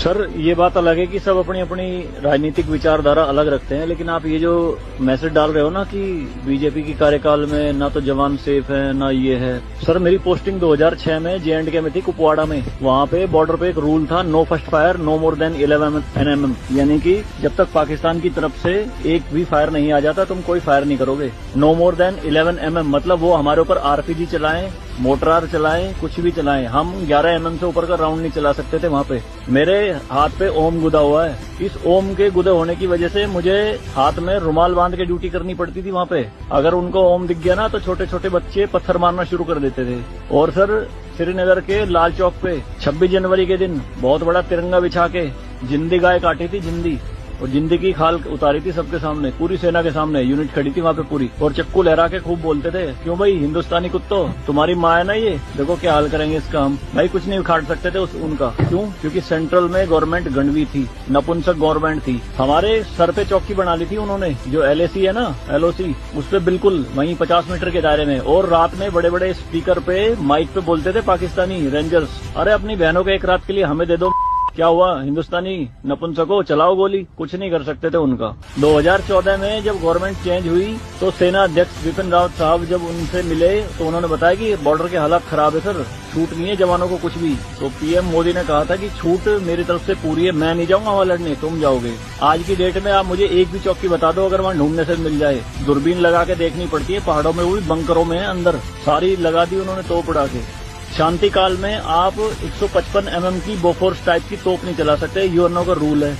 Sir ये बात अलग है कि सब अपनी अपनी राजनीतिक विचारधारा अलग रखते हैं, लेकिन आप ये जो मैसेज डाल रहे हो ना कि बीजेपी की कार्यकाल में ना तो जवान सेफ है ना ये है। सर मेरी पोस्टिंग 2006 में J&K में थी, कुपवाड़ा में। वहाँ पे बॉर्डर पे एक रूल था, no first fire no more than 11 NM, यानी कि जब तक पाकिस्तान की तरफ से एक भी फायर नहीं आ जाता तुम कोई फायर नहीं करोगे। नो मोर देन 11 MM मतलब वो हमारे ऊपर RPG चलाएं, मोटरार चलाएं, कुछ भी चलाएं, हम 11 MM से ऊपर का राउंड नहीं चला सकते थे वहाँ पे। मेरे हाथ पे ओम गुदा हुआ है, इस ओम के गुदे होने की वजह से मुझे हाथ में रुमाल बांध के ड्यूटी करनी पड़ती थी वहाँ पे। अगर उनको ओम दिख गया ना तो छोटे छोटे बच्चे पत्थर मारना शुरू कर देते थे। और सर श्रीनगर के लाल चौक पे 26 जनवरी के दिन बहुत बड़ा तिरंगा बिछा के जिंदी गाय काटी थी, जिंदी, और जिंदी की खाल उतारी थी सबके सामने, पूरी सेना के सामने यूनिट खड़ी थी वहाँ पे पूरी, और चक्कू लहरा के खूब बोलते थे, क्यों भाई हिंदुस्तानी कुत्तों तुम्हारी माँ है ना, ये देखो क्या हाल करेंगे इसका हम। भाई कुछ नहीं उखाड़ सकते थे उनका, क्यों? क्योंकि सेंट्रल में गवर्नमेंट गंडवी थी, नपुंसक गवर्नमेंट थी। हमारे सर पे चौकी बना ली थी उन्होंने, जो LAC है ना, LOC, उस पे बिल्कुल वहीं 50 मीटर के दायरे में। और रात में बड़े बड़े स्पीकर पे माइक पे बोलते थे पाकिस्तानी रेंजर्स, अरे अपनी बहनों को एक रात के लिए हमें दे दो, क्या हुआ हिंदुस्तानी नपुंसको, चलाओ गोली। कुछ नहीं कर सकते थे उनका। 2014 में जब गवर्नमेंट चेंज हुई तो सेना अध्यक्ष बिपिन रावत साहब जब उनसे मिले तो उन्होंने बताया कि बॉर्डर के हालात खराब है सर, छूट नहीं है जवानों को कुछ भी। तो PM मोदी ने कहा था कि छूट मेरी तरफ से पूरी है, मैं नहीं जाऊंगा वहां लड़ने, तुम जाओगे। आज की डेट में आप मुझे एक भी चौकी बता दो अगर वहां ढूंढने से मिल जाए, दूरबीन लगा के देखनी पड़ती है, पहाड़ों में, वो भी बंकरों में अंदर, सारी लगा दी उन्होंने तोप उड़ा के। शांति काल में आप 155 MM की बोफोर्स टाइप की तोप नहीं चला सकते, यूएनओ का रूल है।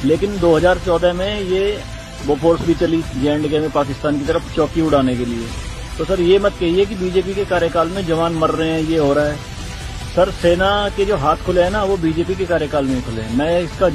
लेकिन 2014 में ये बोफोर्स भी चली J&K में पाकिस्तान की तरफ चौकी उड़ाने के लिए। तो सर ये मत कहिए कि बीजेपी के कार्यकाल में जवान मर रहे हैं, ये हो रहा है। सर सेना के जो हाथ खुले हैं ना वो बीजेपी के कार्यकाल में खुले हैं। मैं इसका